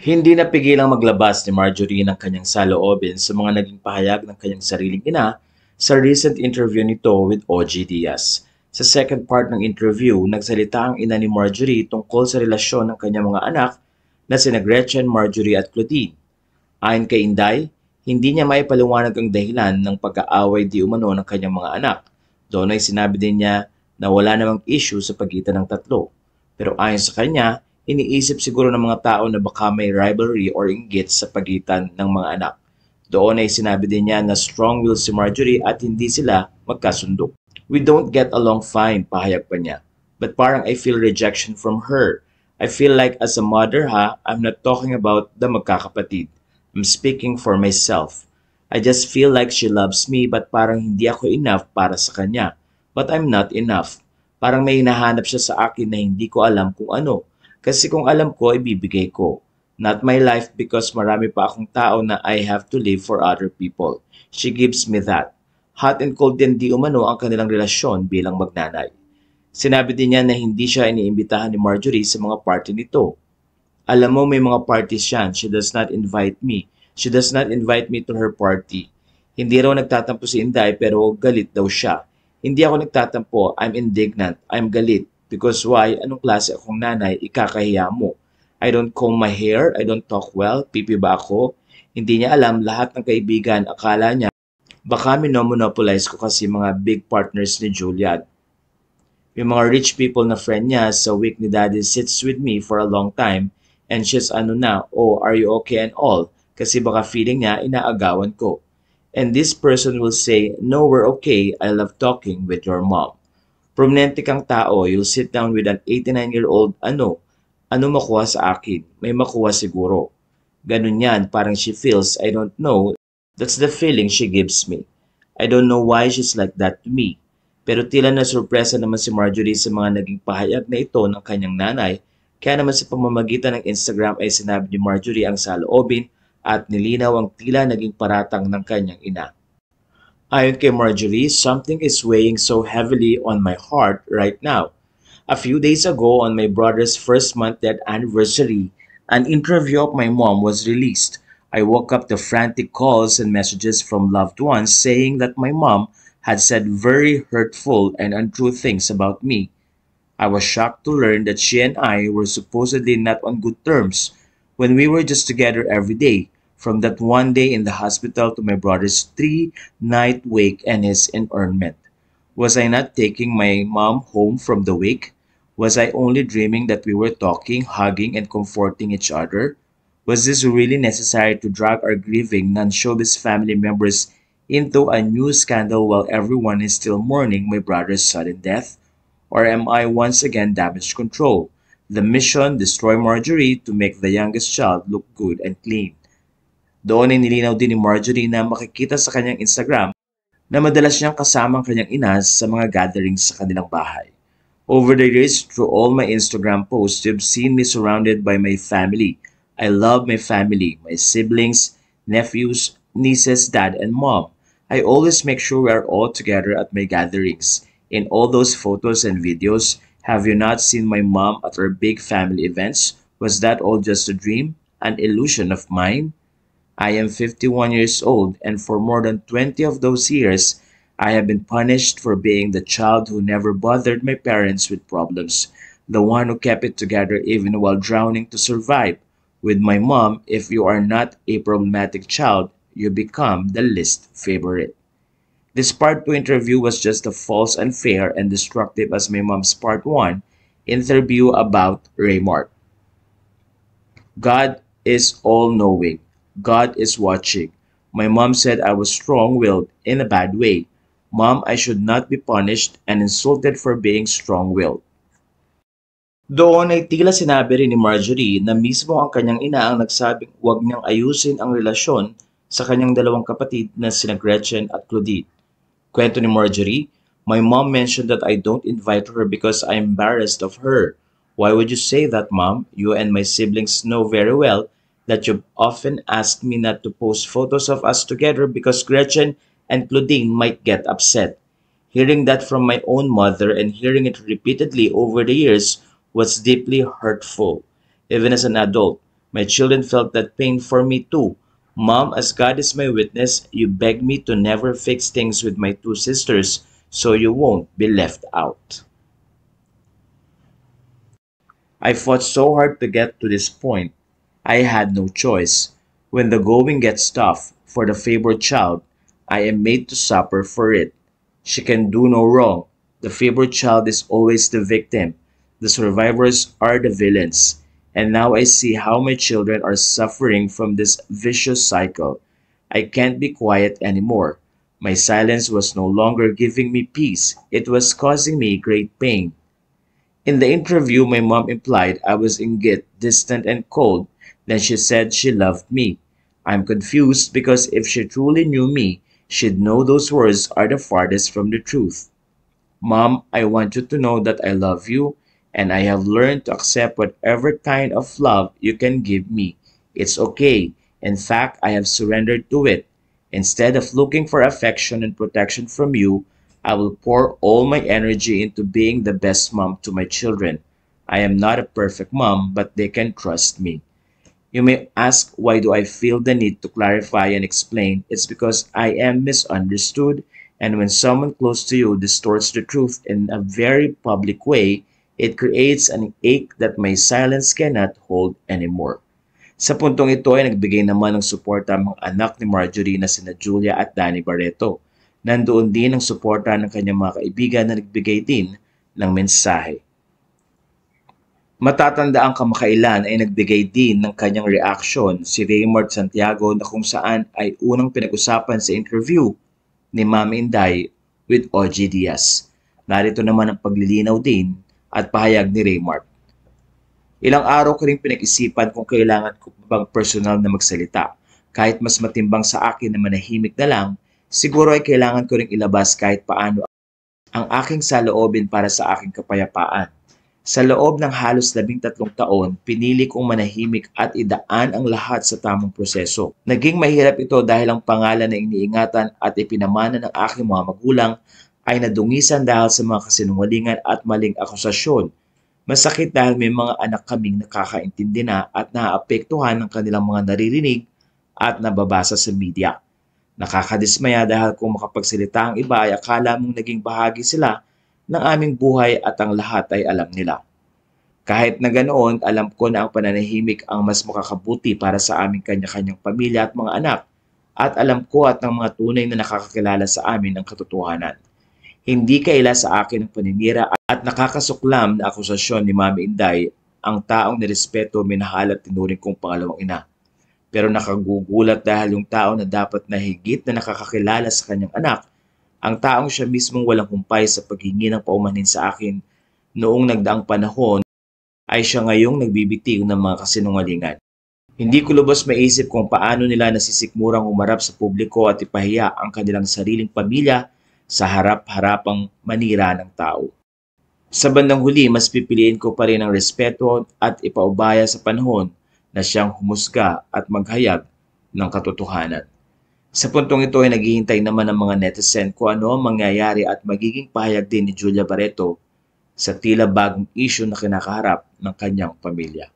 Hindi napigilang maglabas ni Marjorie ng kanyang saloobin sa mga naging pahayag ng kanyang sariling ina sa recent interview nito with OG Diaz. Sa second part ng interview, nagsalita ang ina ni Marjorie tungkol sa relasyon ng kanyang mga anak na sina Gretchen, Marjorie at Claudine. Ayon kay Inday, hindi niya maipaliwanag ang dahilan ng pag-aaway di umano ng kanyang mga anak. Doon ay sinabi din niya na wala namang issue sa pagitan ng tatlo. Pero ayon sa kanya, iniisip siguro ng mga tao na baka may rivalry or inggit sa pagitan ng mga anak. Doon ay sinabi din niya na strong-willed si Marjorie at hindi sila magkasundo. We don't get along fine, pahayag pa niya. But parang I feel rejection from her. I feel like as a mother I'm not talking about the magkakapatid. I'm speaking for myself. I just feel like she loves me but parang hindi ako enough para sa kanya. But I'm not enough. Parang may hinahanap siya sa akin na hindi ko alam kung ano. Kasi kung alam ko, ibibigay ko. Not my life because marami pa akong tao na I have to live for other people. She gives me that. Hot and cold din di umano ang kanilang relasyon bilang magnanay. Sinabi din niya na hindi siya iniimbitahan ni Marjorie sa mga party nito. Alam mo may mga parties yan, she does not invite me. She does not invite me to her party. Hindi raw nagtatampo si Inday pero galit daw siya. Hindi ako nagtatampo, I'm indignant, I'm galit. Because why? Anong klase akong nanay, ikakahiya mo? I don't comb my hair, I don't talk well, pipi ba ako? Hindi niya alam lahat ng kaibigan, akala niya baka minomonopolize ko kasi mga big partners ni Juliet. Yung mga rich people na friend niya sa week ni Daddy sits with me for a long time and she's ano na, oh, are you okay and all? Kasi baka feeling niya inaagawan ko. And this person will say, no, we're okay, I love talking with your mom. Prominente kang tao, you'll sit down with an 89-year-old, ano makuha sa akin? May makuha siguro. Ganun yan, parang she feels, I don't know, that's the feeling she gives me. I don't know why she's like that to me. Pero tila na surpresa naman si Marjorie sa mga naging pahayag na ito ng kanyang nanay, kaya naman sa pamamagitan ng Instagram ay sinabi ni Marjorie ang saloobin at nilinaw ang tila naging paratang ng kanyang ina. Ayon kay Marjorie, something is weighing so heavily on my heart right now. A few days ago, on my brother's first month death anniversary, an interview of my mom was released. I woke up to frantic calls and messages from loved ones saying that my mom had said very hurtful and untrue things about me. I was shocked to learn that she and I were supposedly not on good terms when we were just together every day, from that one day in the hospital to my brother's 3-night wake and his interment. Was I not taking my mom home from the wake? Was I only dreaming that we were talking, hugging, and comforting each other? Was this really necessary to drag our grieving non-showbiz family members into a new scandal while everyone is still mourning my brother's sudden death? Or am I once again damage control? The mission, destroy Marjorie to make the youngest child look good and clean. Doon ay nilinaw din ni Marjorie na makikita sa kanyang Instagram na madalas siyang kasama ang kanyang ina sa mga gatherings sa kanilang bahay. Over the years, through all my Instagram posts, you've seen me surrounded by my family. I love my family, my siblings, nephews, nieces, dad, and mom. I always make sure we are all together at my gatherings. In all those photos and videos, have you not seen my mom at our big family events? Was that all just a dream? An illusion of mine? I am 51 years old, and for more than 20 of those years, I have been punished for being the child who never bothered my parents with problems, the one who kept it together even while drowning to survive. With my mom, if you are not a problematic child, you become the least favorite. This part 2 interview was just as false, unfair, and destructive as my mom's part 1 interview about Raymart. God is all-knowing. God is watching. My mom said I was strong-willed in a bad way. Mom, I should not be punished and insulted for being strong-willed. Doon ay tila sinabi rin ni Marjorie na mismo ang kanyang ina ang nagsabing huwag niyang ayusin ang relasyon sa kanyang dalawang kapatid na sina Gretchen at Claudine. Kwento ni Marjorie, my mom mentioned that I don't invite her because I'm embarrassed of her. Why would you say that, Mom? You and my siblings know very well that you've often asked me not to post photos of us together because Gretchen and Claudine might get upset. Hearing that from my own mother and hearing it repeatedly over the years was deeply hurtful. Even as an adult, My children felt that pain for me too. Mom, as God is my witness, you begged me to never fix things with my two sisters so you won't be left out. I fought so hard to get to this point. I had no choice. When the going gets tough for the favored child, I am made to suffer for it. She can do no wrong. The favored child is always the victim. The survivors are the villains. And now I see how my children are suffering from this vicious cycle. I can't be quiet anymore. My silence was no longer giving me peace. It was causing me great pain. In the interview, my mom implied I was inggit, distant, and cold. Then she said she loved me. I'm confused because if she truly knew me, she'd know those words are the farthest from the truth. Mom, I want you to know that I love you, and I have learned to accept whatever kind of love you can give me. It's okay. In fact, I have surrendered to it. Instead of looking for affection and protection from you, I will pour all my energy into being the best mom to my children. I am not a perfect mom, but they can trust me. You may ask, why do I feel the need to clarify and explain? It's because I am misunderstood, and when someone close to you distorts the truth in a very public way, it creates an ache that my silence cannot hold anymore. Sa puntong ito ay nagbigay naman ng suporta ang mga anak ni Marjorie na sina Julia at Danny Barreto. Nandoon din ang suporta ng kanyang mga kaibigan na nagbigay din ng mensahe. Matatanda ang kamakailan ay nagbigay din ng kanyang reaksyon si Raymart Santiago na kung saan ay unang pinag-usapan sa interview ni Mami Inday with OG Diaz. Narito naman ang paglilinaw din at pahayag ni Raymart. Ilang araw ko rin pinag-isipan kung kailangan ko bang personal na magsalita. Kahit mas matimbang sa akin na manahimik na lang, siguro ay kailangan ko rin ilabas kahit paano ang aking saloobin para sa aking kapayapaan. Sa loob ng halos 13 taon, pinili kong manahimik at idaan ang lahat sa tamang proseso. Naging mahirap ito dahil ang pangalan na iniingatan at ipinamana ng aking mga magulang ay nadungisan dahil sa mga kasinungalingan at maling akusasyon. Masakit dahil may mga anak kaming nakakaintindi na at naaapektuhan ng kanilang mga naririnig at nababasa sa media. Nakakadismaya dahil kung makapagsalita ang iba ay akala mong naging bahagi sila ng aming buhay at ang lahat ay alam nila. Kahit na ganoon, alam ko na ang pananahimik ang mas makakabuti para sa aming kanya-kanyang pamilya at mga anak, at alam ko at ng mga tunay na nakakakilala sa amin ang katotohanan. Hindi kaila sa akin ang paninira at nakakasuklam na akusasyon ni Mami Inday ang taong nirespeto, minahal at tinuring kong pangalawang ina. Pero nakagugulat dahil yung tao na dapat na higit na nakakakilala sa kanyang anak, ang taong siya mismong walang humpay sa paghingi ng paumanhin sa akin noong nagdaang panahon ay siya ngayong nagbibitiw ng mga kasinungalingan. Hindi ko lubos maisip kung paano nila nasisikmurang umarap sa publiko at ipahiya ang kanilang sariling pamilya sa harap-harapang manira ng tao. Sa bandang huli, mas pipiliin ko pa rin ang respeto at ipaubaya sa panahon na siyang humusga at maghayag ng katotohanan. Sa puntong ito ay naghihintay naman ang mga netizen kung ano ang mangyayari at magiging pahayag din ni Julia Barreto sa tila bagong issue na kinakaharap ng kanyang pamilya.